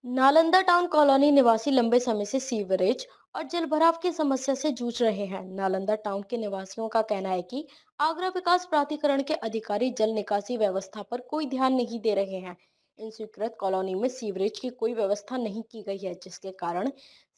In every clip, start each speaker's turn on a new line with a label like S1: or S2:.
S1: Nalanda town colony निवासी लंबे समय से सीवरेज और जलभराव की समस्या से जूझ रहे हैं। नालंदा टाउन के निवासियों का कहना है कि आगरा विकास प्राधिकरण के अधिकारी जल निकासी व्यवस्था पर कोई ध्यान नहीं दे रहे हैं। इन स्वीकृत कॉलोनी में सीवरेज की कोई व्यवस्था नहीं की गई है, जिसके कारण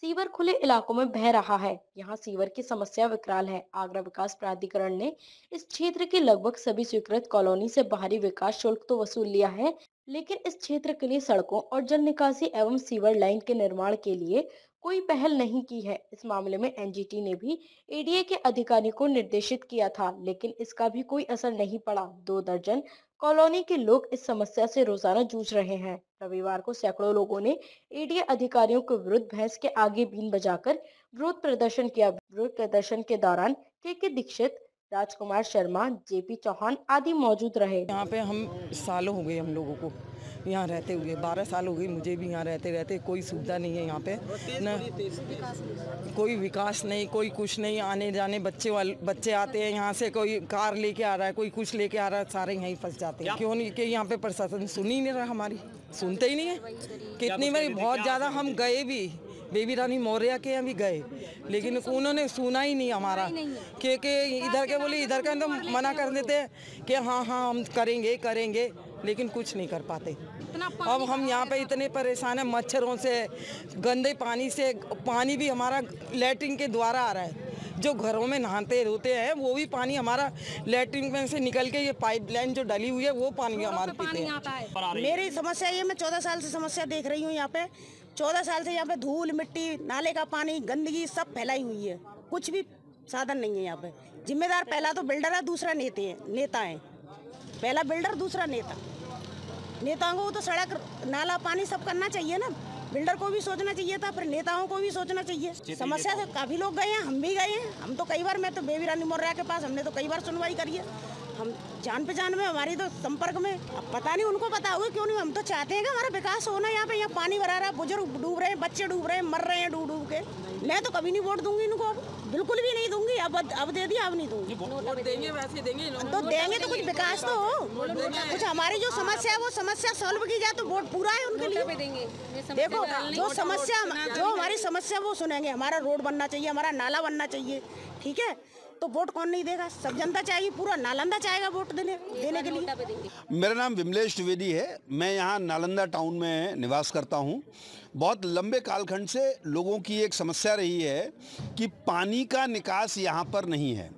S1: सीवर खुले इलाकों में बह रहा है। यहाँ सीवर की समस्या विकराल है। आगरा विकास प्राधिकरण ने इस क्षेत्र की लगभग सभी स्वीकृत कॉलोनी से बाहरी विकास शुल्क तो वसूल लिया है, लेकिन इस क्षेत्र के लिए सड़कों और जल निकासी एवं सीवर लाइन के निर्माण के लिए कोई पहल नहीं की है। इस मामले में एनजीटी ने भी एडीए के अधिकारी को निर्देशित किया था, लेकिन इसका भी कोई असर नहीं पड़ा। 2 दर्जन कॉलोनी के लोग इस समस्या से रोजाना जूझ रहे हैं। रविवार को सैकड़ों लोगों ने एडीए अधिकारियों के विरुद्ध भैंस के आगे बीन बजाकर विरोध प्रदर्शन किया। विरोध प्रदर्शन के दौरान के दीक्षित, राजकुमार शर्मा, जेपी चौहान आदि मौजूद रहे।
S2: यहाँ पे हम सालों हो गए हम लोगों को यहाँ रहते हुए, 12 साल हो गई मुझे भी। यहाँ रहते रहते कोई सुविधा नहीं है यहाँ पे, न कोई विकास नहीं, कोई कुछ नहीं। आने जाने बच्चे आते हैं यहाँ से, कोई कार लेके आ रहा है, कोई कुछ लेके आ रहा है, सारे यहीं फंस जाते हैं। क्यों नहीं कि यहाँ पे प्रशासन सुन ही नहीं रहा, हमारी सुनते ही नहीं है। कितनी बार बहुत ज़्यादा हम गए भी, बेबी रानी मौर्य के यहाँ भी गए, लेकिन उन्होंने सुना ही नहीं हमारा। क्योंकि इधर के बोले, इधर का तो मना कर देते हैं कि हाँ हाँ हम करेंगे करेंगे, लेकिन कुछ नहीं कर पाते। अब हम यहाँ पे इतने परेशान हैं मच्छरों से, गंदे पानी से। पानी भी हमारा लैट्रिन के द्वारा आ रहा है। जो घरों में नहाते धोते हैं वो भी पानी हमारा लैट्रिन में से निकल के, ये पाइपलाइन जो डली हुई है वो पानी हमारे पीते हैं।
S3: मेरी समस्या ये, मैं 14 साल से समस्या देख रही हूँ यहाँ पे। 14 साल से यहाँ पे धूल मिट्टी, नाले का पानी, गंदगी सब फैलाई हुई है। कुछ भी साधन नहीं है यहाँ पे। जिम्मेदार पहला तो बिल्डर है, दूसरा नेता है। पहला बिल्डर, दूसरा नेता। नेताओं को तो सड़क नाला पानी सब करना चाहिए ना। बिल्डर को भी सोचना चाहिए था, फिर नेताओं को भी सोचना चाहिए। समस्या से काफी लोग गए हैं, हम भी गए हैं। हम तो कई बार, मैं तो बेबी रानी मौर्य के पास हमने तो कई बार सुनवाई करी है। हम जान पहचान में, हमारी तो संपर्क में। अब पता नहीं उनको पता होगा क्यों नहीं। हम तो चाहते हैं कि हमारा विकास होना यहाँ पे। यहाँ पानी भरा रहा, बुजुर्ग डूब रहे हैं, बच्चे डूब रहे हैं, मर रहे हैं डूब डूब के। मैं तो कभी नहीं वोट दूंगी इनको, अब बिल्कुल भी नहीं दूंगी। अब दे दिया, अब नहीं दूंगी।
S2: वोट देंगे, वैसे देंगे
S3: तो देंगे तो कुछ विकास तो हो, कुछ हमारी जो समस्या है वो समस्या सॉल्व की जाए तो वोट पूरा है उनके लिए। देखो, जो हमारी समस्या वो सुनेंगे। हमारा रोड बनना चाहिए, हमारा नाला बनना चाहिए, ठीक है। तो वोट कौन नहीं देगा? सब जनता चाहेगी, पूरा नालंदा चाहेगा वोट देने के लिए।
S4: मेरा नाम विमलेश द्विवेदी है। मैं यहाँ नालंदा टाउन में निवास करता हूँ। बहुत लंबे कालखंड से लोगों की एक समस्या रही है कि पानी का निकास यहाँ पर नहीं है।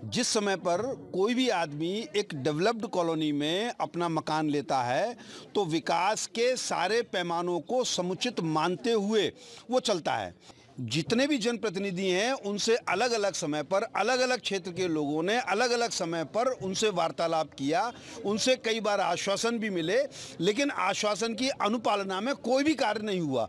S4: जिस समय पर कोई भी आदमी एक डेवलप्ड कॉलोनी में अपना मकान लेता है तो विकास के सारे पैमानों को समुचित मानते हुए वो चलता है। जितने भी जनप्रतिनिधि हैं उनसे अलग अलग समय पर अलग अलग क्षेत्र के लोगों ने अलग अलग समय पर उनसे वार्तालाप किया। उनसे कई बार आश्वासन भी मिले, लेकिन आश्वासन की अनुपालना में कोई भी कार्य नहीं हुआ।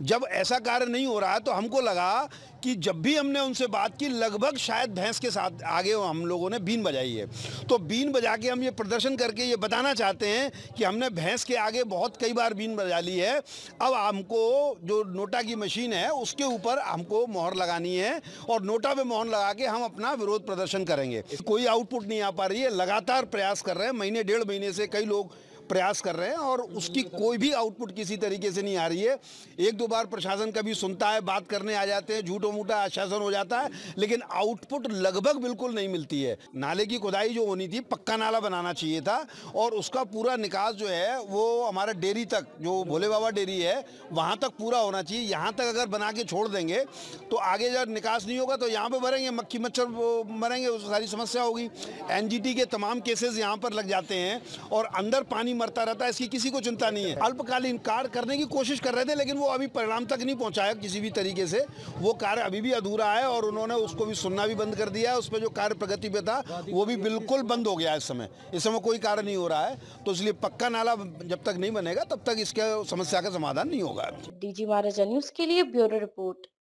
S4: जब ऐसा कार्य नहीं हो रहा है तो हमको लगा कि जब भी हमने उनसे बात की, लगभग शायद भैंस के साथ आगे हम लोगों ने बीन बजाई है। तो बीन बजा के हम ये प्रदर्शन करके ये बताना चाहते हैं कि हमने भैंस के आगे बहुत कई बार बीन बजा ली है। अब हमको जो नोटा की मशीन है उसके ऊपर हमको मोहर लगानी है और नोटा पे मोहर लगा के हम अपना विरोध प्रदर्शन करेंगे। कोई आउटपुट नहीं आ पा रही है। लगातार प्रयास कर रहे हैं, महीने डेढ़ महीने से कई लोग प्रयास कर रहे हैं और उसकी कोई भी आउटपुट किसी तरीके से नहीं आ रही है। एक दो बार प्रशासन कभी सुनता है, बात करने आ जाते हैं, झूठो मूठा आश्वासन हो जाता है, लेकिन आउटपुट लगभग बिल्कुल नहीं मिलती है। नाले की खुदाई जो होनी थी, पक्का नाला बनाना चाहिए था और उसका पूरा निकास जो है वो हमारा डेयरी तक, जो भोले बाबा डेयरी है वहाँ तक पूरा होना चाहिए। यहाँ तक अगर बना के छोड़ देंगे तो आगे जब निकास नहीं होगा तो यहाँ पे भरेंगे, मक्खी मच्छर मरेंगे, उस सारी समस्या होगी। एनजीटी के तमाम केसेस यहाँ पर लग जाते हैं और अंदर पानी मरता रहता है, इसकी किसी को चिंता नहीं है। अल्पकालीन कार्य करने की कोशिश कर रहे थे, लेकिन वो अभी परिणाम तक नहीं पहुंचाया किसी भी तरीके से। वो कार्य अभी भी अधूरा है और उन्होंने उसको भी सुनना भी बंद कर दिया है। उस पर जो कार्य प्रगति पे था वो भी बिल्कुल बंद हो गया है। इस समय कोई कार्य नहीं हो रहा है। तो इसलिए पक्का नाला जब तक नहीं बनेगा तब तक इसके समस्या का समाधान नहीं होगा।
S1: डीजी महाराजा न्यूज के लिए ब्यूरो रिपोर्ट।